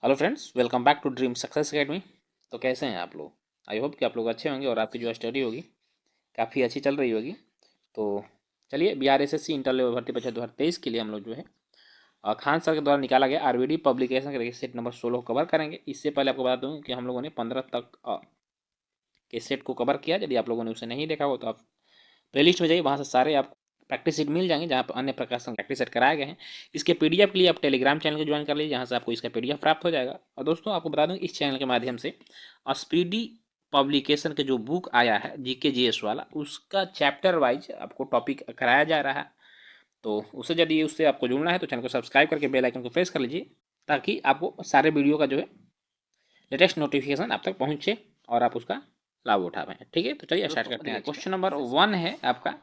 Hello friends, welcome back to dream success academy. तो कैसे हैं आप लोग? आई होप कि आप लोग अच्छे होंगे और आपकी जो स्टडी होगी काफ़ी अच्छी चल रही होगी। तो चलिए, बिहार एसएससी इंटर लेवल भर्ती परीक्षा 2023 के लिए हम लोग जो है खान सर के द्वारा निकाला गया आरवीडी पब्लिकेशन के सेट नंबर 16 को कवर करेंगे। इससे पहले आपको बता दूँ कि हम लोगों ने 15 तक के सेट को कवर किया। यदि आप लोगों ने उसे नहीं देखा हो तो आप प्लेलिस्ट में जाइए, वहाँ से सारे आप प्रैक्टिस सेट मिल जाएंगे जहाँ पर अन्य प्रकार से प्रैक्टिस सेट कराए गए हैं। इसके पीडीएफ के लिए आप टेलीग्राम चैनल को ज्वाइन कर लीजिए, जहाँ से आपको इसका पीडीएफ प्राप्त हो जाएगा। और दोस्तों, आपको बता दूं इस चैनल के माध्यम से स्पीडी पब्लिकेशन के जो बुक आया है जीके जीएस वाला, उसका चैप्टर वाइज आपको टॉपिक कराया जा रहा है। तो उसे यदि उससे आपको जुड़ना है तो चैनल को सब्सक्राइब करके बेल आइकन को प्रेस कर लीजिए, ताकि आपको सारे वीडियो का जो है लेटेस्ट नोटिफिकेशन आप तक पहुँचे और आप उसका लाभ उठा पाएँ। ठीक है, तो चलिए स्टार्ट करते हैं। क्वेश्चन नंबर 1 है आपका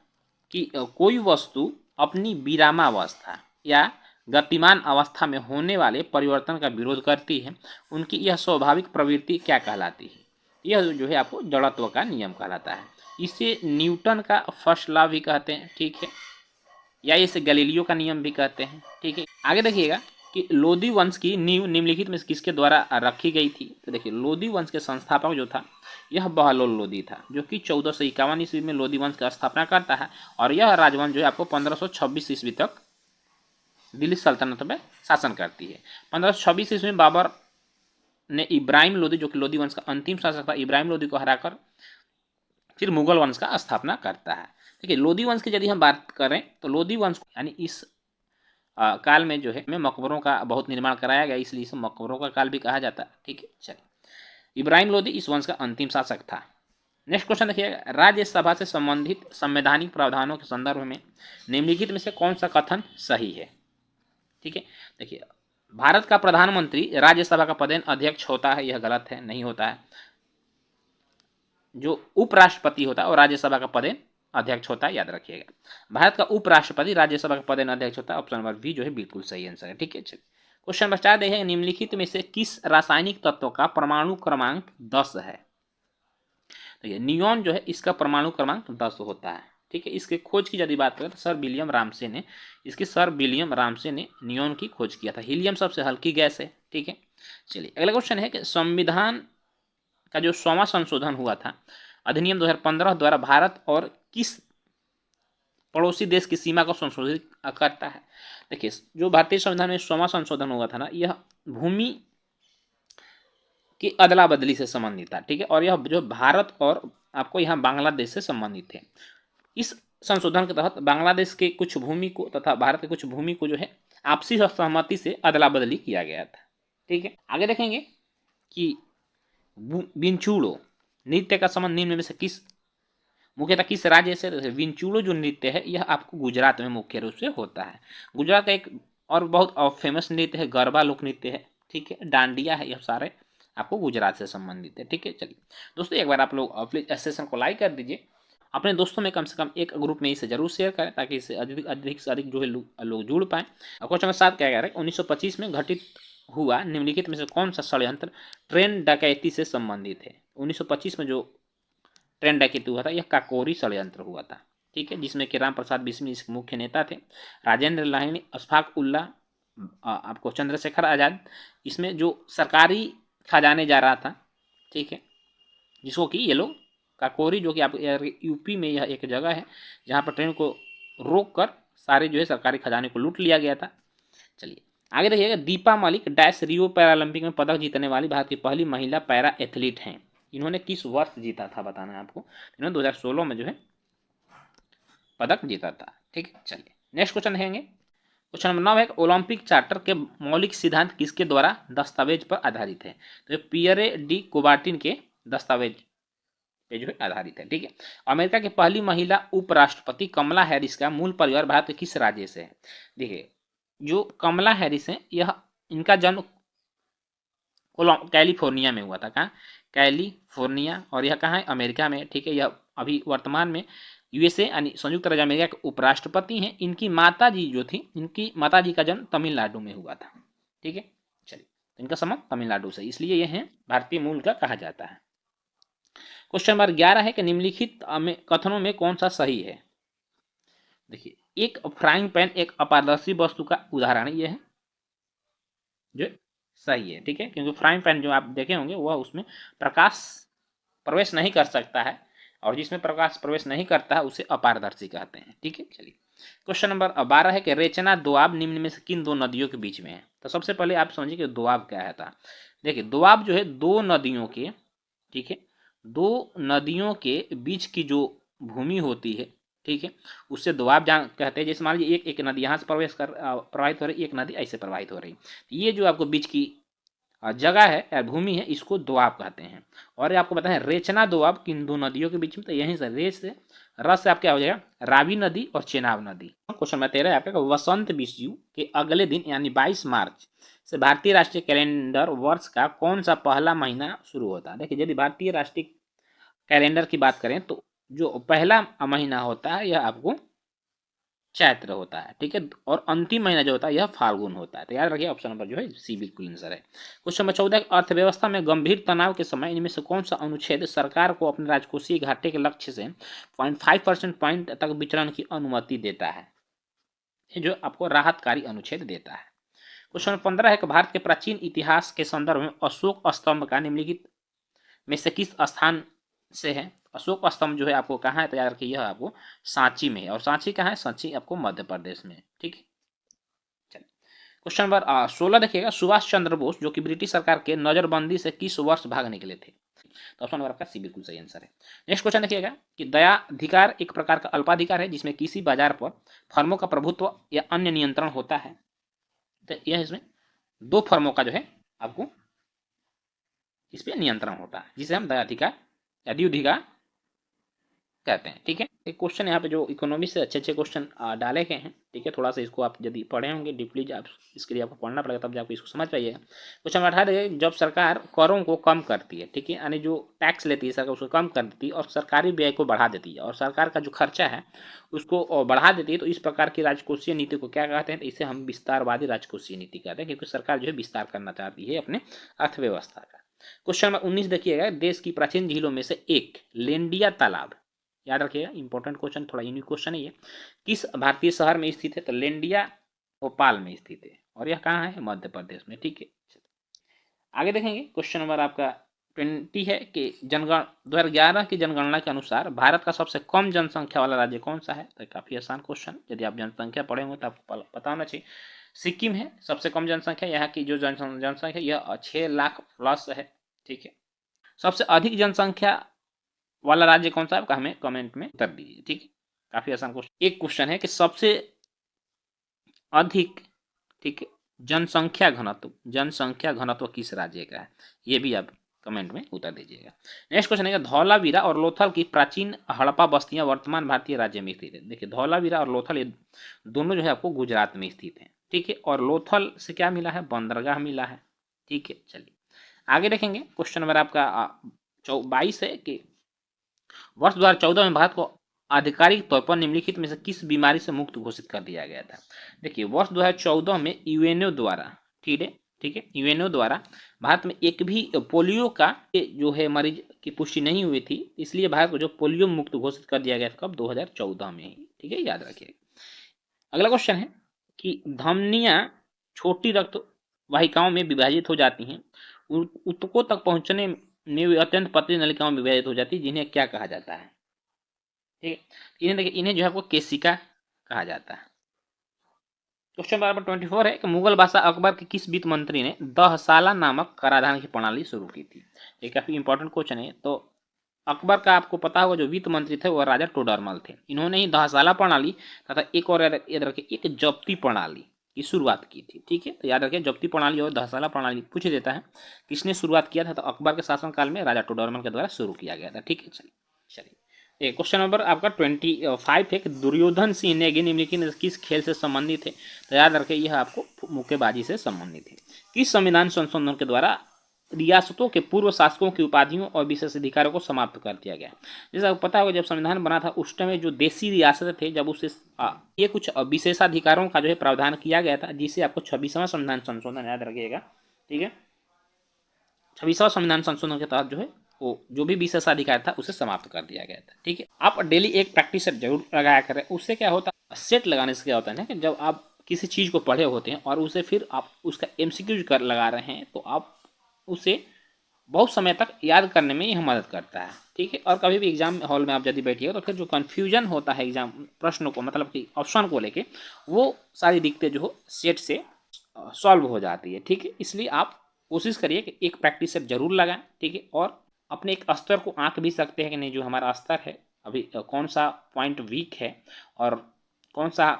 कि कोई वस्तु अपनी विरामावस्था या गतिमान अवस्था में होने वाले परिवर्तन का विरोध करती है, उनकी यह स्वाभाविक प्रवृत्ति क्या कहलाती है? यह जो है आपको जड़त्व का नियम कहलाता है। इसे न्यूटन का फर्स्ट लॉ भी कहते हैं, ठीक है, या इसे गैलीलियो का नियम भी कहते हैं। ठीक है, आगे देखिएगा कि लोदी वंश की नींव निम्नलिखित में किसके द्वारा रखी गई थी? तो देखिए, लोदी वंश के संस्थापक जो था यह बहलोल लोदी था, जो कि 1451 ईस्वी में लोदी वंश की स्थापना करता है। और यह राजवंश जो है आपको 1526 ईस्वी तक दिल्ली सल्तनत में शासन करती है। 1526 ईस्वी में बाबर ने इब्राहिम लोदी, जो कि लोदी वंश का अंतिम शासक था, इब्राहिम लोदी को हराकर फिर मुगल वंश का स्थापना करता है। देखिए, लोदी वंश की यदि हम बात करें तो लोदी वंश यानी इस काल में जो है मकबरों का बहुत निर्माण कराया गया, इसलिए इसे मकबरों का काल भी कहा जाता है। ठीक है, चलिए, इब्राहिम लोदी इस वंश का अंतिम शासक था। नेक्स्ट क्वेश्चन देखिएगा, राज्यसभा से संबंधित संवैधानिक प्रावधानों के संदर्भ में निम्नलिखित में से कौन सा कथन सही है? ठीक है, देखिए, भारत का प्रधानमंत्री राज्यसभा का पदेन अध्यक्ष होता है, यह गलत है, नहीं होता है। जो उपराष्ट्रपति होता है और राज्यसभा का पदेन अध्यक्ष होता है, याद रखिएगा। भारत का उपराष्ट्रपति राज्यसभा का पदेन अध्यक्ष होता है। ऑप्शन नंबर बी जो है बिल्कुल सही आंसर है। ठीक है, चलिए, क्वेश्चन नंबर 4 देखेंगे, निम्नलिखित में से किस रासायनिक तत्व का परमाणु क्रमांक 10 है? तो ये नियोन जो है इसका परमाणु क्रमांक 10 होता है। ठीक है, इसके खोज की यदि बात करें तो सर विलियम रामसे ने नियोन की खोज किया था। हीलियम सबसे हल्की गैस है। ठीक है, चलिए, अगला क्वेश्चन है कि संविधान का जो 100वां संशोधन हुआ था अधिनियम 2015 द्वारा भारत और किस पड़ोसी देश की सीमा को संशोधित करता है? देखिए, जो भारतीय संविधान में 100वां संशोधन हुआ था ना, यह भूमि की अदला बदली से संबंधित था। ठीक है, और यह जो भारत और आपको यहाँ बांग्लादेश से संबंधित है। इस संशोधन के तहत बांग्लादेश के कुछ भूमि को तथा भारत के कुछ भूमि को जो है आपसी सहमति से अदला बदली किया गया था। ठीक है, आगे देखेंगे कि विंचूड़ो नृत्य का संबंध निम्न में से किस मुख्यतः किस राज्य से? विंचूड़ो जो नृत्य है यह आपको गुजरात में मुख्य रूप से होता है। गुजरात का एक और बहुत फेमस नृत्य है गरबा लोक नृत्य है। ठीक है, डांडिया है, यह सारे आपको गुजरात से संबंधित है। ठीक है, चलिए दोस्तों, एक बार आप लोग प्लीज इस सेशन को लाइक कर दीजिए, अपने दोस्तों में कम से कम एक ग्रुप में इसे जरूर शेयर करें, ताकि इससे अधिक से अधिक जो है लोग जुड़ पाएँ। क्वेश्चन नंबर 7 क्या कह रहा है, 1925 में घटित हुआ निम्नलिखित में से कौन सा षड्यंत्र ट्रेन डकैती से संबंधित है? 1925 में जो ट्रेन डकैती हुआ था यह काकोरी षड्यंत्र हुआ था। ठीक है, जिसमें कि राम प्रसाद बिस्मिल इसके मुख्य नेता थे, राजेंद्र लाहिड़ी, अशफाक उल्ला, आपको चंद्रशेखर आज़ाद, इसमें जो सरकारी खजाने जा रहा था। ठीक है, जिसको कि ये लोग काकोरी, जो कि आप यूपी में यह एक जगह है जहाँ पर ट्रेन को रोक कर सारे जो है सरकारी खजाने को लूट लिया गया था। चलिए आगे देखिएगा, Deepa Malik dash Rio Paralympic में पदक जीतने वाली भारत की पहली महिला पैरा एथलीट हैं। इन्होंने किस वर्ष जीता था बताना है आपको। इन्होंने 2016 में जो है पदक जीता था। ठीक है, चलिए नेक्स्ट क्वेश्चन देखेंगे। क्वेश्चन नंबर 9 है, ओलंपिक चार्टर के मौलिक सिद्धांत किसके द्वारा दस्तावेज पर आधारित है? तो पियरे डी कोबार्टिन के दस्तावेज पे जो है आधारित है। ठीक है, अमेरिका की पहली महिला उपराष्ट्रपति कमला हैरिस का मूल परिवार भारत के किस राज्य से है? देखिए, जो कमला हैरिस है यह इनका जन्म कैलिफोर्निया में हुआ था। कहाँ? कैलिफोर्निया, और यह कहाँ है? अमेरिका में। ठीक है, यह अभी वर्तमान में यूएसए यानी संयुक्त राज्य अमेरिका के उपराष्ट्रपति हैं। इनकी माता जी जो थी, इनकी माता जी का जन्म तमिलनाडु में हुआ था। ठीक है, चलिए, इनका संबंध तमिलनाडु से, इसलिए यह है भारतीय मूल का कहा जाता है। क्वेश्चन नंबर 11 है कि निम्नलिखित कथनों में कौन सा सही है? देखिए, एक फ्राइंग पैन एक अपारदर्शी वस्तु का उदाहरण यह है जो सही है, ठीक है, क्योंकि फ्राइंग पैन जो आप देखे होंगे वह उसमें प्रकाश प्रवेश नहीं कर सकता है, और जिसमें प्रकाश प्रवेश नहीं करता है उसे अपारदर्शी कहते हैं, ठीक है। चलिए क्वेश्चन नंबर 12 है कि रेचना दोआब निम्न में से किन दो नदियों के बीच में है। तो सबसे पहले आप समझिए कि दोआब क्या है था। देखिए दोआब जो है दो नदियों के, ठीक है, दो नदियों के बीच की जो भूमि होती है, ठीक है, उससे दोआब जान कहते हैं। जैसे मान लीजिए एक एक नदी यहाँ से प्रवेश कर प्रवाहित हो रही, एक नदी ऐसे प्रवाहित हो रही, ये जो आपको बीच की जगह है या भूमि है इसको दोआब कहते हैं। और ये आपको बताएं रेचना दोआब किन दो नदियों के बीच में, तो यहीं से रेस से रस से आप क्या हो जाएगा, रावी नदी और चेनाब नदी। क्वेश्चन नंबर 13 है आपका, वसंत विषु के अगले दिन यानी 22 मार्च से भारतीय राष्ट्रीय कैलेंडर वर्ष का कौन सा पहला महीना शुरू होता है। देखिए यदि भारतीय राष्ट्रीय कैलेंडर की बात करें तो जो पहला महीना होता है यह आपको चैत्र होता है, ठीक है, और अंतिम महीना जो होता है यह फाल्गुन होता है। तो याद रखिए ऑप्शन नंबर जो है सी बिल्कुल आंसर है। क्वेश्चन नंबर 14, अर्थव्यवस्था में गंभीर तनाव के समय इनमें से कौन सा अनुच्छेद सरकार को अपने राजकोषीय घाटे के लक्ष्य से 0.5% पॉइंट तक विचलन की अनुमति देता है, ये जो आपको राहतकारी अनुच्छेद देता है। क्वेश्चन नंबर 15 है कि भारत के प्राचीन इतिहास के संदर्भ में अशोक स्तंभ का निम्नलिखित में से किस स्थान से है। अशोक स्तंभ जो है आपको कहाँ है, तो याद रखिए यह आपको सांची में है, और सांची कहाँ है, सांची आपको मध्य प्रदेश में है, ठीक है। चलिए क्वेश्चन नंबर 16 देखिएगा, सुभाष चंद्र बोस जो कि ब्रिटिश सरकार के नजरबंदी से किस वर्ष भाग निकले थे। तो ऑप्शन नंबर आपका सी बिल्कुल सही आंसर है। नेक्स्ट क्वेश्चन देखिएगा कि दयाधिकार एक प्रकार का अल्पाधिकार है जिसमें किसी बाजार पर फर्मों का प्रभुत्व या अन्य नियंत्रण होता है। तो यह इसमें दो फर्मों का जो है आपको इस पर नियंत्रण होता है, जिसे हम दयाधिकार या द्विधिकार कहते हैं, ठीक है। एक क्वेश्चन यहाँ पे जो इकोनॉमी से अच्छे अच्छे क्वेश्चन डाले गए हैं, ठीक है, थोड़ा सा इसको आप यदि पढ़े होंगे डीपली, आप इसके लिए आपको पढ़ना पड़ेगा तब आपको इसको समझ पाइएगा। क्वेश्चन नंबर 18, जब सरकार करों को कम करती है, ठीक है, यानी जो टैक्स लेती है सरकार उसको कम कर देती है और सरकारी व्यय को बढ़ा देती है और सरकार का जो खर्चा है उसको बढ़ा देती है, तो इस प्रकार की राजकोषीय नीति को क्या कहते हैं, तो इसे हम विस्तारवादी राजकोषीय नीति कहते हैं, क्योंकि सरकार जो है विस्तार करना चाहती है अपने अर्थव्यवस्था का। क्वेश्चन नंबर 19 देखिएगा, देश की प्राचीन झीलों में से एक लेंडिया तालाब, याद रखिएगा इंपॉर्टेंट क्वेश्चन, थोड़ा यूनिक क्वेश्चन है ये, किस भारतीय शहर में स्थित है, तो लेंडिया भोपाल में स्थित है, और यह कहाँ है, मध्य प्रदेश में, ठीक है। आगे देखेंगे क्वेश्चन नंबर आपका 20 है कि जनगण 2011 की जनगणना के अनुसार भारत का सबसे कम जनसंख्या वाला राज्य कौन सा है। तो काफी आसान क्वेश्चन, यदि आप जनसंख्या पढ़े होंगे तो आपको पता होना चाहिए। सिक्किम है सबसे कम जनसंख्या, यहाँ की जो जनसंख्या यह 6 लाख प्लस है, ठीक है। सबसे अधिक जनसंख्या वाला राज्य कौन सा है आपका, हमें कमेंट में उत्तर दीजिए, ठीक है। काफी आसान क्वेश्चन। एक क्वेश्चन है कि सबसे अधिक, ठीक है, जनसंख्या घनत्व किस राज्य का है, ये भी आप कमेंट में उत्तर दीजिएगा। नेक्स्ट क्वेश्चन है धौलावीरा और लोथल की प्राचीन हड़प्पा बस्तियां वर्तमान भारतीय राज्य में स्थित है। देखिए धौलावीरा और लोथल ये दोनों जो है आपको गुजरात में स्थित है, ठीक है, और लोथल से क्या मिला है, बंदरगाह मिला है, ठीक है। चलिए आगे देखेंगे क्वेश्चन नंबर आपका 22 है कि वर्ष 2014 में भारत को आधिकारिक तौर पर निम्नलिखित में से किस बीमारी से मुक्त घोषित कर दिया गया था। देखिए वर्ष 2014 में यूएनओ द्वारा, ठीक है, यूएनओ द्वारा भारत में एक भी पोलियो का जो है मरीज की पुष्टि नहीं हुई थी, इसलिए भारत को जो पोलियो मुक्त घोषित कर दिया गया था कब, 2014 में ही, ठीक है, याद रखिए। अगला क्वेश्चन है कि धमनियां छोटी रक्त वाहिकाओं में विभाजित हो जाती हैं, ऊतकों तक पहुंचने में वे अत्यंत पतली नलिकाओं में विभाजित हो जाती है, जिन्हें क्या कहा जाता है, ठीक है। इन्हें देखिए, इन्हें जो है आपको केशिका कहा जाता है। क्वेश्चन नंबर 24 है कि मुगल बादशाह अकबर के किस वित्त मंत्री ने दहसाला नामक कराधान की प्रणाली शुरू की थी। ये काफी इंपॉर्टेंट क्वेश्चन है। तो अकबर का आपको पता होगा जो वित्त मंत्री थे वह राजा टोडरमल थे, इन्होंने ही दहसाला प्रणाली तथा एक और याद रखिए एक जब्ती प्रणाली की शुरुआत की थी, ठीक है। तो याद रखिए जब्ती प्रणाली और दहसाला प्रणाली पूछ देता है किसने शुरुआत किया था, तो अकबर के शासनकाल में राजा टोडरमल के द्वारा शुरू किया गया था, ठीक है। चलिए क्वेश्चन नंबर आपका 25 है कि दुर्योधन सिंह नेगी निम्नलिखित में किस खेल से संबंधित है। तो याद रखें यह आपको मुक्केबाजी से संबंधित है। किस संविधान संशोधन के द्वारा रियासतों के पूर्व शासकों की उपाधियों और विशेष अधिकारों को समाप्त कर दिया गया। जैसे आपको पता होगा जब संविधान बना था उस टाइम जो देसी रियासत थे जब उससे ये कुछ विशेषाधिकारों का जो है प्रावधान किया गया था, जिसे आपको 26वां संविधान संशोधन याद रखिएगा, ठीक है। 26वां संविधान संशोधन के तहत जो है वो जो भी विशेषाधिकार था उसे समाप्त कर दिया गया था, ठीक है। आप डेली एक प्रैक्टिस सेट जरूर लगाया करें, उससे क्या होता है, सेट लगाने से क्या होता है ना कि जब आप किसी चीज़ को पढ़े होते हैं और उसे फिर आप उसका एमसीक्यू कर लगा रहे हैं तो आप उसे बहुत समय तक याद करने में यह मदद करता है। ठीक है, और कभी भी एग्जाम हॉल में आप यदि बैठिए तो फिर जो कन्फ्यूजन होता है एग्जाम प्रश्नों को मतलब कि ऑप्शन को लेके वो सारी दिक्कतें जो हो सेट से सॉल्व हो जाती है। ठीक है, इसलिए आप कोशिश करिए कि एक प्रैक्टिस सेट जरूर लगाएं। ठीक है, और अपने एक स्तर को आंक भी सकते हैं कि नहीं जो हमारा स्तर है अभी कौन सा पॉइंट वीक है और कौन सा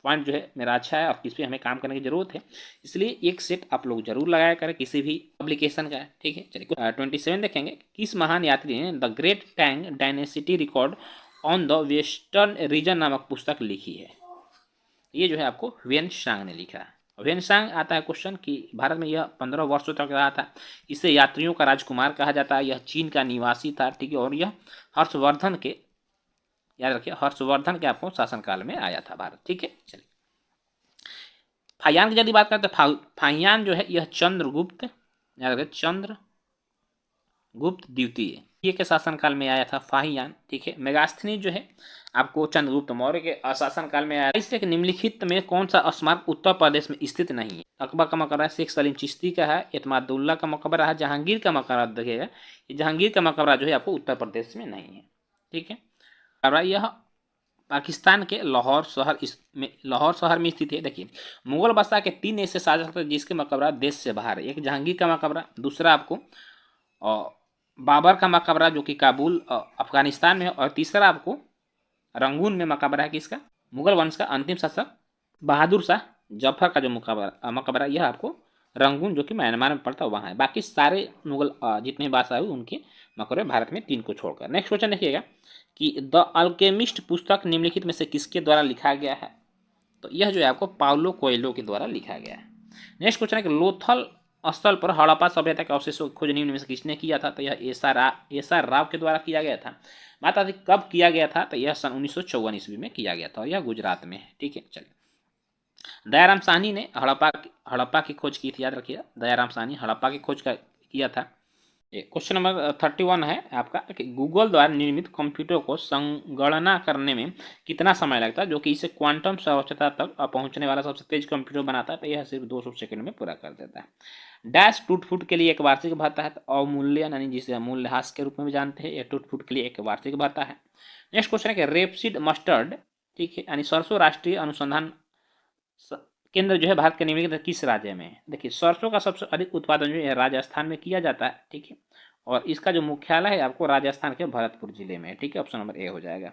पॉइंट जो है मेरा अच्छा है और किस पे हमें काम करने की जरूरत है। इसलिए एक सेट आप लोग जरूर लगाया करें किसी भी एप्लीकेशन का। ठीक है, चलिए 27 देखेंगे। किस महान यात्री ने the great Tang dynasty record on the western region नामक पुस्तक लिखी है? ये जो है आपको ह्वेन सांग ने लिखा है। ह्वेन सांग आता है क्वेश्चन कि भारत में यह 15 वर्षों तक रहा था। इसे यात्रियों का राजकुमार कहा जाता है। यह चीन का निवासी था। ठीक है, और यह हर्षवर्धन के, याद रखिए हर्षवर्धन के आपको शासनकाल में आया था भारत। ठीक है, चलिए फाहियान की यदि बात करते हैं फाहियान जो है यह चंद्रगुप्त, याद रखिए चंद्रगुप्त द्वितीय ये के शासनकाल में आया था फाहियान। ठीक है, मेगास्थनीज जो है आपको चंद्रगुप्त मौर्य के शासनकाल में आया। इससे निम्नलिखित में कौन सा स्मारक उत्तर प्रदेश में स्थित नहीं है? अकबर का मकबरा शेख सलीम चिश्ती का है, एतमादुल्ला का मकबरा है, जहांगीर का मकबरा देखिएगा जहांगीर का मकबरा जो है आपको उत्तर प्रदेश में नहीं है। ठीक है, यह पाकिस्तान के लाहौर शहर में स्थित है। देखिए मुगल बादशाह के 3 ऐसे शासक थे जिसके मकबरा देश से बाहर है। एक जहांगीर का मकबरा, दूसरा आपको बाबर का मकबरा जो कि काबुल अफगानिस्तान में है, और तीसरा आपको रंगून में मकबरा है किसका? मुगल वंश का अंतिम शासक बहादुर शाह जफर का जो मकबरा यह आपको रंगून जो कि म्यांमार में पड़ता है वहाँ है। बाकी सारे मुगल जितने बादशाह हुए उनके मकबरे भारत में 3 को छोड़कर। नेक्स्ट क्वेश्चन देखिएगा कि द अल्केमिस्ट पुस्तक निम्नलिखित में से किसके द्वारा लिखा गया है? तो यह जो है आपको पाउलो कोएल्हो के द्वारा लिखा गया है। नेक्स्ट क्वेश्चन है कि लोथल स्थल पर हड़प्पा सभ्यता के अवशेषों की खोज निम्न में से किसने किया था? तो यह एस आर राव के द्वारा किया गया था। बात आती कब किया गया था? तो यह सन 1954 ईस्वी में किया गया था और यह गुजरात में है। ठीक है, चलिए दयाराम साहनी ने हड़प्पा की खोज की थी, याद रखिए दयाराम साहनी हड़प्पा की खोज किया था। क्वेश्चन नंबर 31 है आपका कि गूगल द्वारा निर्मित कंप्यूटर को संगणना करने में कितना समय लगता है जो कि इसे क्वांटम सर्वोच्चता तक पहुंचने वाला सबसे तेज कंप्यूटर बनाता है? तो यह सिर्फ 200 सेकंड में पूरा कर देता है। डैश टूट फूट के लिए एक वार्षिक भत्ता है। तो अवमूल्यन यानी जिसे मूल्यह्रास के रूप में भी जानते हैं, यह टूट फूट के लिए एक वार्षिक भत्ता है। नेक्स्ट क्वेश्चन है कि रेपसीड मस्टर्ड, ठीक है, यानी सरसों राष्ट्रीय अनुसंधान केंद्र जो है भारत के निम्नलिखित किस राज्य में है? देखिए सरसों का सबसे अधिक उत्पादन जो है राजस्थान में किया जाता है। ठीक है, और इसका जो मुख्यालय है आपको राजस्थान के भरतपुर जिले में है। ठीक है, ऑप्शन नंबर ए हो जाएगा।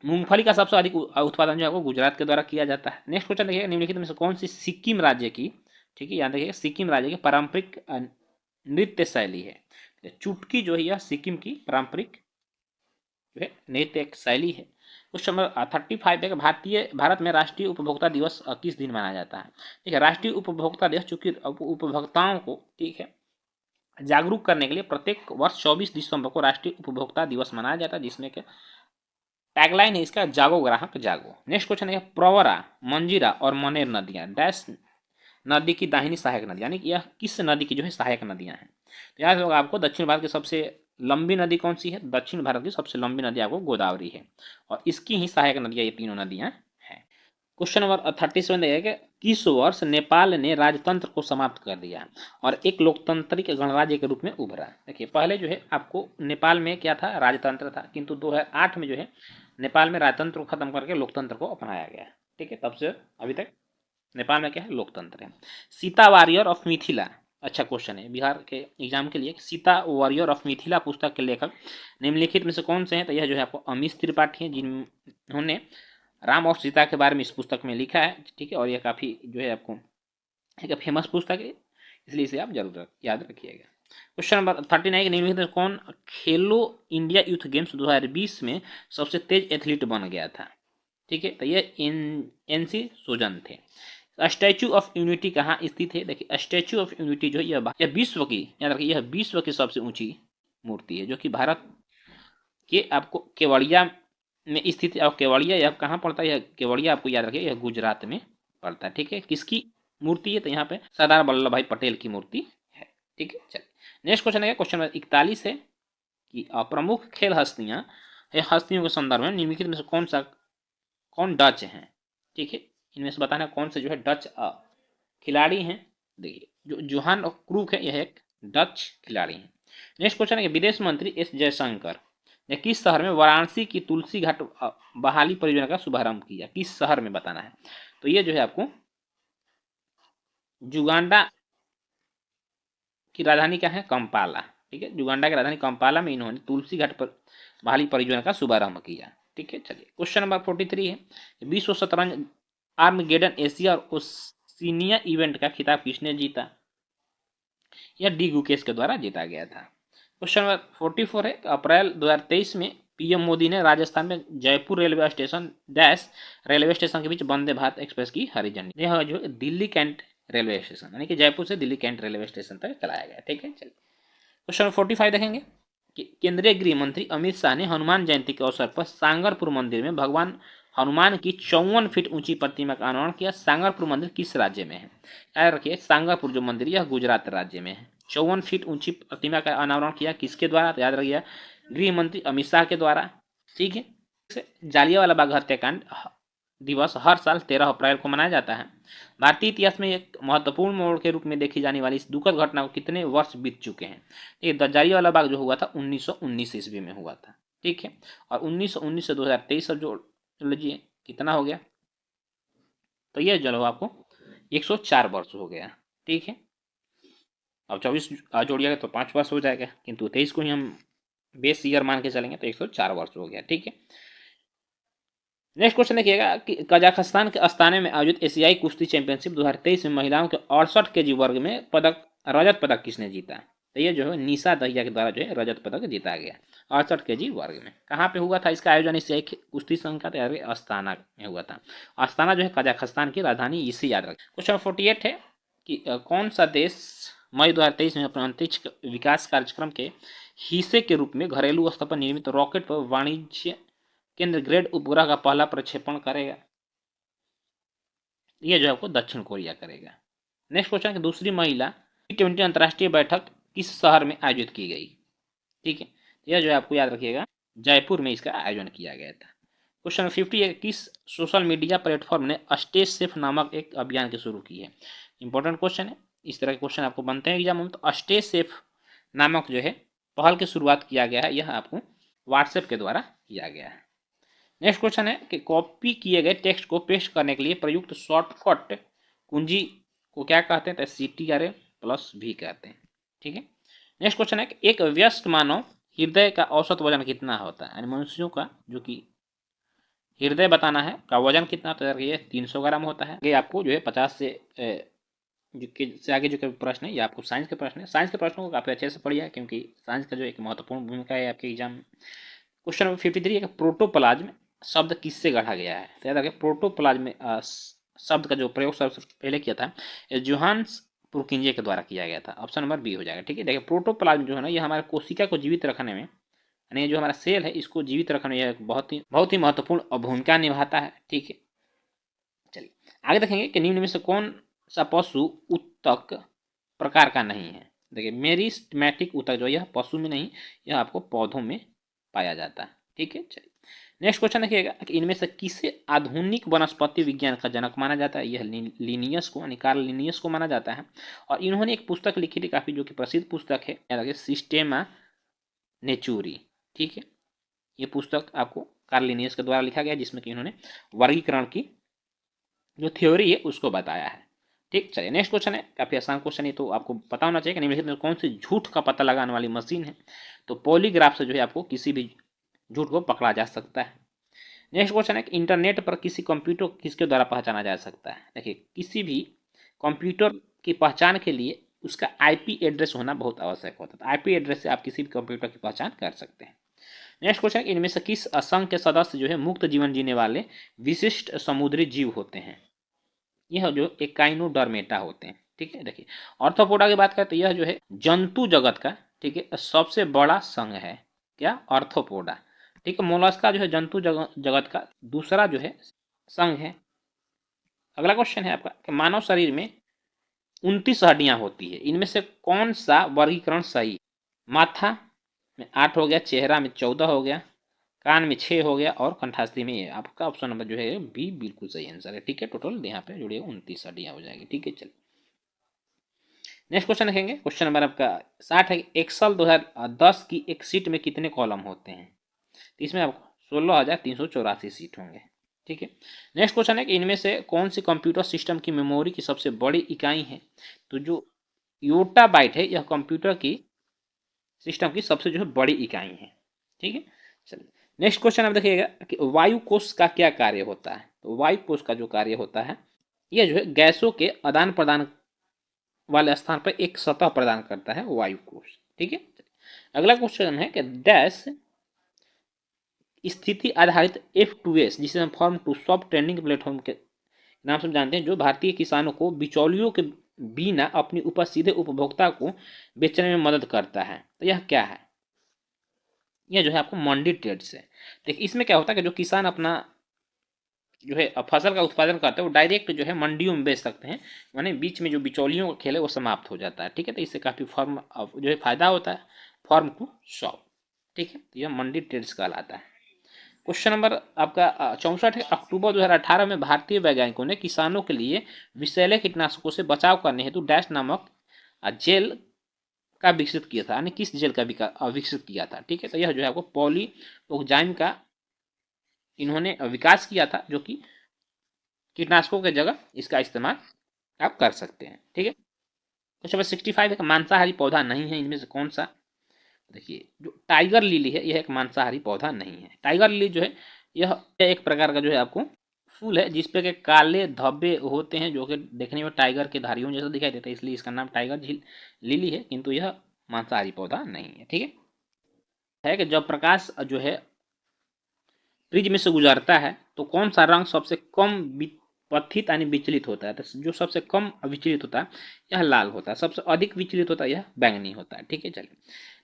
मूंगफली का सबसे अधिक उत्पादन जो है वो गुजरात के द्वारा किया जाता है। नेक्स्ट क्वेश्चन देखिए निम्नलिखित में से कौन सी सिक्किम राज्य की, ठीक है याद रखिए सिक्किम राज्य की पारंपरिक नृत्य शैली है? चुटकी जो है यह सिक्किम की पारंपरिक जो है नृत्य एक शैली है। क्वेश्चन नंबर 35 है भारत में राष्ट्रीय उपभोक्ता दिवस किस दिन मनाया जाता है? ठीक है, राष्ट्रीय उपभोक्ता दिवस चूंकि उपभोक्ताओं को, ठीक है, जागरूक करने के लिए प्रत्येक वर्ष 24 दिसंबर को राष्ट्रीय उपभोक्ता दिवस मनाया जाता है, जिसमें के टैगलाइन है इसका जागो ग्राहक जागो। नेक्स्ट क्वेश्चन है प्रवरा, मंजीरा और मनेर नदियां डैश नदी की दाहिनी सहायक नदी, यानी कि यह किस नदी की जो है सहायक नदियां हैं? तो याद होगा आपको दक्षिण भारत की सबसे लंबी नदी कौन सी है? दक्षिण भारत की सबसे लंबी नदी आपको गोदावरी है और इसकी ही सहायक नदियां ये तीनों नदियां हैं। क्वेश्चन नंबर 37 है कि किस वर्ष नेपाल ने राजतंत्र को समाप्त कर दिया और एक लोकतांत्रिक गणराज्य के रूप में उभरा? देखिए पहले जो है आपको नेपाल में क्या था? राजतंत्र था, किंतु 2008 में जो है नेपाल में राजतंत्र को खत्म करके लोकतंत्र को अपनाया गया। ठीक है, तब से अभी तक नेपाल में क्या है? लोकतंत्र है। सीता वॉरियर ऑफ मिथिला, अच्छा क्वेश्चन है बिहार के एग्जाम के लिए। सीता वॉरियर ऑफ मिथिला पुस्तक के लेखक निम्नलिखित में से कौन से हैं? तो यह जो है आपको अमीश त्रिपाठी हैं, जिन्होंने राम और सीता के बारे में इस पुस्तक में लिखा है। ठीक है, और यह काफ़ी जो है आपको एक फेमस पुस्तक है, इसलिए इसे आप जरूर याद रखिएगा। क्वेश्चन नंबर 39 निम्नलिखित कौन खेलो इंडिया यूथ गेम्स 2020 में सबसे तेज एथलीट बन गया था? ठीक है, तो ये एनसी सुजन थे। स्टैचू ऑफ यूनिटी कहाँ स्थित है? देखिए स्टैचू ऑफ यूनिटी जो है यह विश्व की, याद रखिए यह विश्व की सबसे ऊंची मूर्ति है जो कि भारत के आपको केवड़िया में स्थित है। और केवड़िया यह कहाँ पड़ता है? यह केवड़िया आपको याद रखिए यह गुजरात में पड़ता है। ठीक है, किसकी मूर्ति है? तो यहाँ पे सरदार वल्लभ भाई पटेल की मूर्ति है। ठीक है, चलिए नेक्स्ट क्वेश्चन है, क्वेश्चन नंबर 41 है कि प्रमुख खेल हस्तियों के संदर्भ में निम्नलिखित में से कौन डच हैं? ठीक है, इनमें से बताना कौन से जो है डच खिलाड़ी हैं। देखिए जो जोहान क्रूक है, यह एक डच खिलाड़ी हैं। नेक्स्ट क्वेश्चन है कि विदेश मंत्री एस जयशंकर ने किस शहर में वाराणसी की तुलसी घाट बहाली परियोजना का शुभारंभ किया, किस शहर में बताना है। तो ये जो है आपको जुगांडा की राजधानी क्या है, कंपाला। ठीक है, जुगांडा की राजधानी कंपाला में इन्होंने तुलसी घाट पर बहाली परियोजना का शुभारंभ किया। ठीक है, चलिए क्वेश्चन नंबर 43 है, विश्व शतरंज आर्मगेडन एशिया और ओशिनिया इवेंट का खिताब किसने जीता। यह डी गुकेश के द्वारा जीता गया था। क्वेश्चन नंबर 44 है, अप्रैल 2023 में पीएम मोदी ने राजस्थान में Jaipur railway station dash railway station के बीच वंदे भारत एक्सप्रेस की हरी झंडी, यह जो दिल्ली कैंट रेलवे स्टेशन यानी कि जयपुर से दिल्ली कैंट रेलवे स्टेशन तक चलाया गया। ठीक है, चलिए क्वेश्चन नंबर 45 देखेंगे कि केंद्रीय गृह मंत्री अमित शाह ने हनुमान जयंती के अवसर पर सांगरपुर मंदिर में भगवान हनुमान की 54 फीट ऊंची प्रतिमा का अनावरण किया। सांगरपुर मंदिर किस राज्य में है, याद रखिए सांगरपुर जो मंदिर यह गुजरात राज्य में है। 54 फीट ऊंची प्रतिमा का अनावरण किया किसके द्वारा, तो याद रखिए गृह मंत्री अमित शाह के द्वारा। ठीक है, जालियांवाला बाग हत्याकांड दिवस हर साल 13 अप्रैल को मनाया जाता है। भारतीय इतिहास में एक महत्वपूर्ण मोड़ के रूप में देखी जाने वाली इस दुखद घटना को कितने वर्ष बीत चुके हैं। ये जालियांवाला बाग जो हुआ था 1919 ईस्वी में हुआ था। ठीक है, और 1919 से 2023 जोड़ लीजिए कितना हो गया, तो ये चलो आपको 104 वर्ष हो गया। ठीक है, अब 24 जोड़िएगा तो 5 वर्ष हो जाएगा, किंतु 23 को ही हम बेस ईयर मान के चलेंगे तो 104 वर्ष हो गया। ठीक है, नेक्स्ट क्वेश्चन देखिएगा कि कजाकिस्तान के अस्ताना में आयोजित एशियाई कुश्ती चैंपियनशिप 2023 में महिलाओं के 68 केजी वर्ग में रजत पदक किसने जीता। तो ये जो है निशा दहिया के द्वारा जो है रजत पदक जीता गया 68 केजी वर्ग में। कहाँ पे हुआ था इसका आयोजन, एशियाई कुश्ती संघ का तैयार अस्ताना में हुआ था। अस्ताना जो है कजाकिस्तान की राजधानी, इसे याद रखें। क्वेश्चन 48 है कि कौन सा देश मई 2023 में अपने अंतरिक्ष विकास कार्यक्रम के हिस्से के रूप में घरेलू स्तर पर निर्मित रॉकेट पर वाणिज्य केंद्र ग्रेड उपग्रह का पहला प्रक्षेपण करेगा। यह जो आपको दक्षिण कोरिया करेगा। नेक्स्ट क्वेश्चन की दूसरी महिला T20 अंतर्राष्ट्रीय बैठक किस शहर में आयोजित की गई। ठीक है, यह जो है आपको याद रखिएगा जयपुर में इसका आयोजन किया गया था। क्वेश्चन 50 है, किस सोशल मीडिया प्लेटफॉर्म ने स्टेज सेफ नामक एक अभियान की शुरू की है। इंपॉर्टेंट क्वेश्चन है, इस तरह के क्वेश्चन आपको बनते हैं एग्जाम में। तो स्टेज सेफ नामक जो है पहल की शुरुआत किया गया है, यह आपको व्हाट्सएप के द्वारा किया गया है। नेक्स्ट क्वेश्चन है कि कॉपी किए गए टेक्स्ट को पेस्ट करने के लिए प्रयुक्त शॉर्टकट कुंजी को क्या कहते हैं, तो CTRL+V कहते हैं। ठीक है, नेक्स्ट क्वेश्चन है कि एक वयस्क मानव हृदय का औसत वजन कितना होता है, यानी मनुष्यों का जो कि हृदय बताना है का वजन कितना होता है, ये 300 ग्राम होता है। ये आपको जो है 50 से आगे जो प्रश्न है ये आपको साइंस के प्रश्न है। साइंस के प्रश्नों को काफ़ी अच्छे से पढ़िए क्योंकि साइंस का जो एक महत्वपूर्ण भूमिका है आपके एग्जाम में। क्वेश्चन नंबर 53 है, प्रोटोप्लाज्म शब्द किससे गढ़ा गया है। तो याद रखिए प्रोटोप्लाज्म शब्द का जो प्रयोग सबसे पहले किया था जोहान्स पुरकिंजे के द्वारा किया गया था। ऑप्शन नंबर बी हो जाएगा। ठीक है, देखिए प्रोटोप्लाज्म जो है ना, ये हमारे कोशिका को जीवित रखने में, यानी जो हमारा सेल है इसको जीवित रखने में यह बहुत ही महत्वपूर्ण भूमिका निभाता है। ठीक है, चलिए आगे देखेंगे कि निम्न में से कौन सा पशु उत्तक प्रकार का नहीं है। देखिए मेरिस्टेमेटिक उत्तक जो यह पशु में नहीं, यह आपको पौधों में पाया जाता है। ठीक है, चलिए नेक्स्ट क्वेश्चन देखिएगा कि इनमें से किसे आधुनिक वनस्पति विज्ञान का जनक माना जाता है। यह लिनियस को, यानी कार्ल लिनियस को माना जाता है। और इन्होंने एक पुस्तक लिखी थी काफ़ी, जो कि प्रसिद्ध पुस्तक है, याद रखिए सिस्टेमा नेचुरी। ठीक है, ये पुस्तक आपको कार्ल लिनियस के द्वारा लिखा गया जिसमें कि इन्होंने वर्गीकरण की जो थ्योरी है उसको बताया है। ठीक, चलिए नेक्स्ट क्वेश्चन है, काफ़ी आसान क्वेश्चन है, तो आपको पता होना चाहिए कि निम्नलिखित में कौन सी झूठ का पता लगाने वाली मशीन है। तो पॉलीग्राफ से जो है आपको किसी भी झूठ को पकड़ा जा सकता है। नेक्स्ट क्वेश्चन है कि इंटरनेट पर किसी कंप्यूटर किसके द्वारा पहचाना जा सकता है। देखिए किसी भी कंप्यूटर की पहचान के लिए उसका IP एड्रेस होना बहुत आवश्यक होता है। IP एड्रेस से आप किसी भी कंप्यूटर की पहचान कर सकते हैं। नेक्स्ट क्वेश्चन है कि इनमें से किस असंख्य के सदस्य जो है मुक्त जीवन जीने वाले विशिष्ट समुद्री जीव होते हैं। यह जो एकाइनोडर्मेटा होते हैं। ठीक है, देखिए ऑर्थोपोडा की बात करें तो यह जो है जंतु जगत का, ठीक है, सबसे बड़ा संघ है। क्या, ऑर्थोपोडा। ठीक है, मोलस्का जो है जंतु जगत का दूसरा जो है संघ है। अगला क्वेश्चन है आपका कि मानव शरीर में 29 हड्डियां होती है, इनमें से कौन सा वर्गीकरण सही। माथा में 8 हो गया, चेहरा में 14 हो गया, कान में 6 हो गया और कंठास्थी में ये आपका ऑप्शन नंबर जो है बी बिल्कुल सही आंसर है। ठीक है, टोटल यहाँ पे जुड़िए 29 हड्डियाँ हो जाएगी। ठीक है, चलिए नेक्स्ट क्वेश्चन देखेंगे। क्वेश्चन नंबर आपका 60 है। एक्सल 2010 की एक सीट में कितने कॉलम होते हैं? तो इसमें आपको 16,384 सीट होंगे। ठीक है, नेक्स्ट क्वेश्चन है कि इनमें से कौन सी कंप्यूटर सिस्टम की मेमोरी की सबसे बड़ी इकाई है? तो जो योटा बाइट है यह कंप्यूटर की सिस्टम की सबसे जो है बड़ी इकाई है। ठीक है, चलिए नेक्स्ट क्वेश्चन आप देखिएगा कि वायु कोष का क्या कार्य होता है? तो वायु कोष का जो कार्य होता है यह जो है गैसों के आदान प्रदान वाले स्थान पर एक सतह प्रदान करता है वायु कोष। ठीक है, अगला क्वेश्चन है कि डैश स्थिति आधारित F2S जिसे हम form two soft trading platform के नाम से जानते हैं, जो भारतीय किसानों को बिचौलियों के बिना अपनी उपज सीधे उपभोक्ता को बेचने में मदद करता है। तो यह क्या है? यह जो है आपको मंडी ट्रेड्स है। देखिए इसमें क्या होता है कि जो किसान अपना जो है फसल का उत्पादन करते हैं वो डायरेक्ट जो है मंडियों में बेच सकते हैं, यानी बीच में जो बिचौलियों का खेल है वो समाप्त हो जाता है। ठीक है, तो इससे काफ़ी फॉर्म जो है फायदा होता है, फॉर्म टू शॉप। ठीक है, तो यह मंडी ट्रेड्स कहलाता है। क्वेश्चन नंबर आपका 64 है। अक्टूबर 2018 में भारतीय वैज्ञानिकों ने किसानों के लिए विषैले कीटनाशकों से बचाव करने हेतु डैश नामक जेल का विकसित किया था, यानी किस जेल का विकसित किया था? ठीक है, तो यह जो है आपको पॉलीओक्जाइम का इन्होंने विकास किया था, जो कि कीटनाशकों की जगह इसका इस्तेमाल आप कर सकते हैं। ठीक है, क्वेश्चन नंबर 65 है। मांसाहारी पौधा नहीं है इनमें से कौन सा? देखिए जो टाइगर लिली है यह एक मांसाहारी पौधा नहीं है। टाइगर लिली जो है यह एक प्रकार का जो है आपको फूल है जिसपे के काले धब्बे होते हैं, जो कि देखने में टाइगर के धारियों जैसा दिखाई देता है, इसलिए इसका नाम टाइगर झील लिली है, किंतु यह मांसाहारी पौधा नहीं है। ठीक है कि जब प्रकाश जो है प्रिज्म से गुजरता है तो कौन सा रंग सबसे कम पथित यानी विचलित होता है? तो जो सबसे कम विचलित होता है यह लाल होता है, सबसे अधिक विचलित होता है यह बैंगनी होता है। ठीक है, चलिए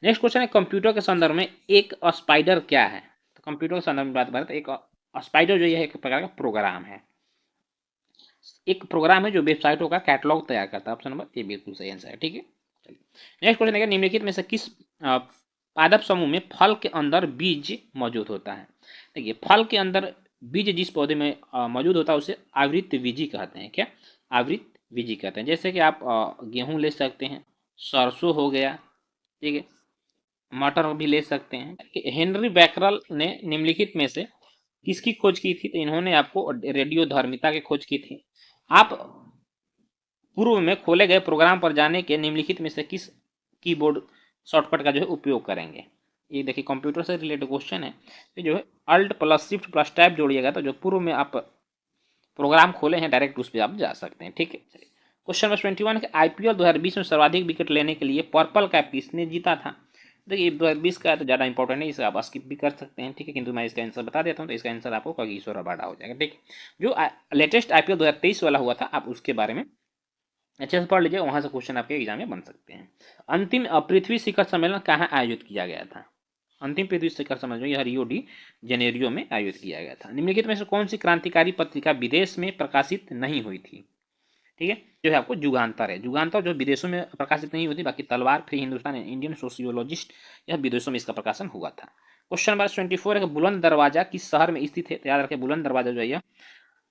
नेक्स्ट क्वेश्चन है। कंप्यूटर के संदर्भ में एक स्पाइडर क्या है? तो कंप्यूटर के संदर्भ में बात करें तो एक स्पाइडर जो है एक प्रकार का प्रोग्राम है, एक प्रोग्राम है जो वेबसाइटों का कैटलॉग तैयार करता है। ऑप्शन नंबर ए बिल्कुल सही आंसर है। ठीक है, चलिए नेक्स्ट क्वेश्चन है। निम्नलिखित में से किस पादप समूह में फल के अंदर बीज मौजूद होता है? देखिए फल के अंदर बीज जिस पौधे में मौजूद होता है उसे आवृत बीजी कहते हैं। क्या? आवृत बीजी कहते हैं। जैसे कि आप गेहूं ले सकते हैं, सरसों हो गया, ठीक है, मटर भी ले सकते हैं। हेनरी बैकरल ने निम्नलिखित में से किसकी खोज की थी? तो इन्होंने आपको रेडियोधर्मिता की खोज की थी। आप पूर्व में खोले गए प्रोग्राम पर जाने के निम्नलिखित में से किस कीबोर्ड शॉर्टकट का जो है उपयोग करेंगे? ये देखिए कंप्यूटर से रिलेटेड क्वेश्चन है। तो जो है alt plus shift plus tab जोड़िएगा तो जो पूर्व में आप प्रोग्राम खोले हैं डायरेक्ट उस पर आप जा सकते हैं। ठीक है, क्वेश्चन नंबर 21 के IPL 2020 में सर्वाधिक विकेट लेने के लिए पर्पल कैप किसने जीता था? देखिए 2020 का तो ज़्यादा इंपॉर्टेंट है, इसे आप स्किप भी कर सकते हैं। ठीक है, किंतु मैं इसका आंसर बता देता हूँ। तो इसका आंसर आपको कागिसो रबाडा हो जाएगा। ठीक है, जो लेटेस्ट IPL 2023 वाला हुआ था आप उसके बारे में अच्छे से पढ़ लीजिए, वहां से क्वेश्चन आपके एग्जाम में बन सकते हैं। अंतिम पृथ्वी शिखर सम्मेलन कहाँ आयोजित किया गया था? अंतिम पृथ्वी शिखर सम्मेलन यह रियो डी जेनेरियो में आयोजित किया गया था। निम्नलिखित में से कौन सी क्रांतिकारी पत्रिका विदेश में प्रकाशित नहीं हुई थी? ठीक है, जो है आपको जुगांतर है। जुगांतर जो विदेशों में प्रकाशित नहीं होती, बाकी तलवार, फ्री हिंदुस्तान, इंडियन सोशियोलॉजिस्ट, यह विदेशों में इसका प्रकाशन हुआ था। क्वेश्चन नंबर 24 है। बुलंद दरवाजा किस शहर में स्थित है? तो याद रखें बुलंद दरवाजा जो है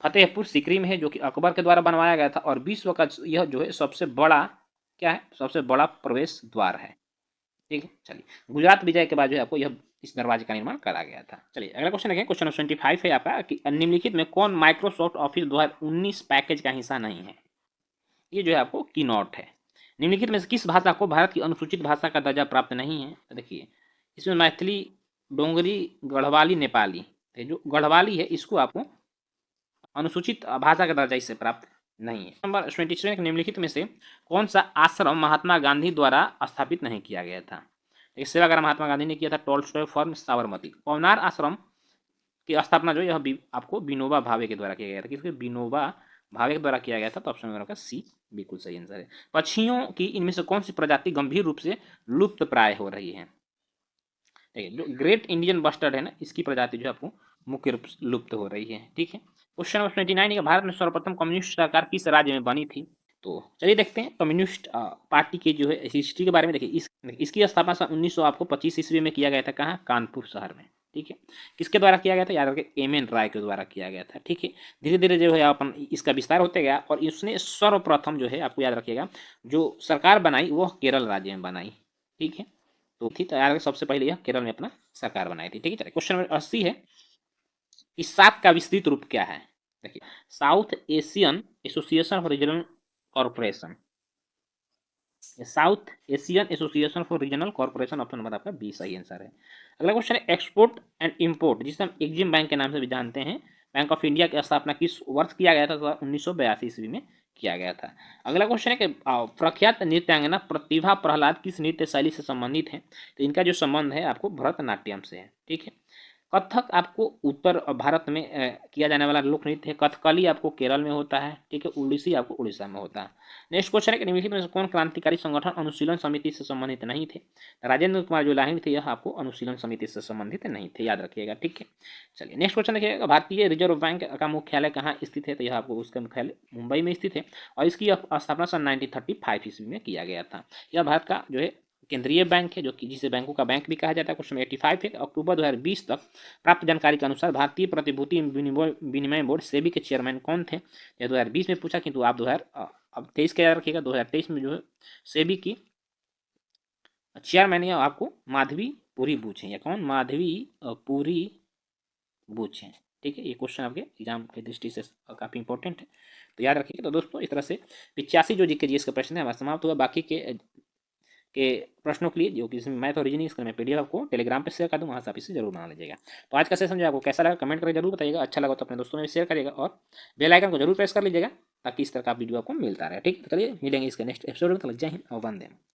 फतेहपुर सीकरी में है, जो कि अकबर के द्वारा बनवाया गया था और विश्व का यह जो है सबसे बड़ा क्या है? सबसे बड़ा प्रवेश द्वार है। ठीक है, चलिए गुजरात विजय के बाद जो है आपको यह इस दरवाजे का निर्माण करा गया था। चलिए अगला क्वेश्चन देखें। क्वेश्चन 25 है आपका कि निम्नलिखित में कौन माइक्रोसॉफ्ट ऑफिस 2019 पैकेज का हिस्सा नहीं है? ये जो है आपको कीनोट है। निम्नलिखित में से किस भाषा को भारत की अनुसूचित भाषा का दर्जा प्राप्त नहीं है? तो देखिए इसमें मैथिली, डोंगरी, गढ़वाली, नेपाली, जो गढ़वाली है इसको आपको अनुसूचित भाषा का दर्जा इससे प्राप्त नहीं है। नंबर 27 निम्नलिखित में से कौन सा आश्रम महात्मा गांधी द्वारा स्थापित नहीं किया गया था? एक सेवाग्राम महात्मा गांधी ने किया था, टॉलस्टॉय फॉर्म, साबरमती। पवनार आश्रम की स्थापना जो यह आपको विनोबा भावे के द्वारा किया गया था। किसके? विनोबा भावे के द्वारा किया गया था। तो ऑप्शन नंबर का सी बिल्कुल सही आंसर है। पक्षियों की इनमें से कौन सी प्रजाति गंभीर रूप से लुप्त प्राय हो रही है? देखिए जो ग्रेट इंडियन बस्टर्ड है ना, इसकी प्रजाति जो है आपको मुख्य रूप से लुप्त हो रही है। ठीक है, क्वेश्चन नंबर 29 है। भारत में सर्वप्रथम कम्युनिस्ट सरकार किस राज्य में बनी थी? तो चलिए देखते हैं कम्युनिस्ट पार्टी के जो है हिस्ट्री के बारे में। देखिए इसकी स्थापना सन 1900 आपको 25 ईस्वी में किया गया था। कहाँ? कानपुर शहर में। ठीक है। किसके द्वारा किया गया था, याद रखिए एम एन राय के द्वारा किया गया था। ठीक है। धीरे धीरे जो है अपन इसका विस्तार होते गया और इसने सर्वप्रथम जो है आपको याद रखिएगा जो सरकार बनाई वो केरल राज्य में बनाई। ठीक है। तो याद रखिए सबसे पहले यह केरल में अपना सरकार बनाई थी। ठीक है। चलिए क्वेश्चन नंबर 80 है कि सात का विस्तृत रूप क्या है। देखिए south Asian association for regional corporation, south Asian association for regional corporation, option number आपका 20 सही आंसर है। अगला क्वेश्चन है एक्सपोर्ट एंड इंपोर्ट, जिसे हम एग्जिम बैंक के नाम से भी जानते हैं, बैंक ऑफ इंडिया की स्थापना किस वर्ष किया गया था, तो 1982 ईस्वी में किया गया था। अगला क्वेश्चन है कि प्रख्यात नृत्यांगना प्रतिभा प्रहलाद किस नृत्य शैली से संबंधित है, तो इनका जो संबंध है आपको भरतनाट्यम से है। ठीक है। कथक आपको उत्तर भारत में किया जाने वाला लोक नृत्य है। कथकली आपको केरल में होता है। ठीक है। ओडिसी आपको उड़ीसा में होता है। नेक्स्ट क्वेश्चन है कि निम्नलिखित में से कौन क्रांतिकारी संगठन अनुशीलन समिति से संबंधित नहीं थे, राजेंद्र कुमार जो लाहिड़ी थे यह आपको अनुशीलन समिति से संबंधित नहीं थे, याद रखिएगा। ठीक है। चलिए नेक्स्ट क्वेश्चन देखिएगा भारतीय रिजर्व बैंक का मुख्यालय कहाँ स्थित है, तो यह आपको उसका मुख्यालय मुंबई में स्थित है और इसकी स्थापना सन 1935 ईस्वी में किया गया था। यह भारत का जो है केंद्रीय बैंक है, जो कि जिसे बैंकों का बैंक भी कहा जाता है। क्वेश्चन 85 है अक्टूबर 2020 तक प्राप्त जानकारी के अनुसार भारतीय प्रतिभूति विनिमय बोर्ड सेबी के चेयरमैन कौन थे, यह 2020 में पूछा, किंतु आप 2023 का याद रखिएगा। 2023 में जो है सेबी की चेयरमैन या आपको माधवी पुरी बूच है, या कौन, माधवी पुरी बूच है। ठीक है। ये क्वेश्चन आपके एग्जाम की दृष्टि से काफी इंपॉर्टेंट है, तो याद रखिएगा। तो दोस्तों इस तरह से 85 जो जीके जीएस का प्रश्न है हमारा समाप्त हुआ। बाकी के प्रश्नों के लिए जो कि मैथ और रीजनिंग इसका मैं पीडीएफ आपको टेलीग्राम पे शेयर कर दूँ, वहाँ से आप इसे जरूर बना लीजिएगा। तो आज का सेशन जो आपको कैसा लगा कमेंट करके जरूर बताइएगा, अच्छा लगा तो अपने दोस्तों में भी शेयर करिएगा और बेल आइकन को जरूर प्रेस कर लीजिएगा ताकि इस तरह का वीडियो आपको मिलता रहे। ठीक है। चलिए मिलेंगे इसके नेक्स्ट एपिसोड में, तक जय हिंद और वंदे।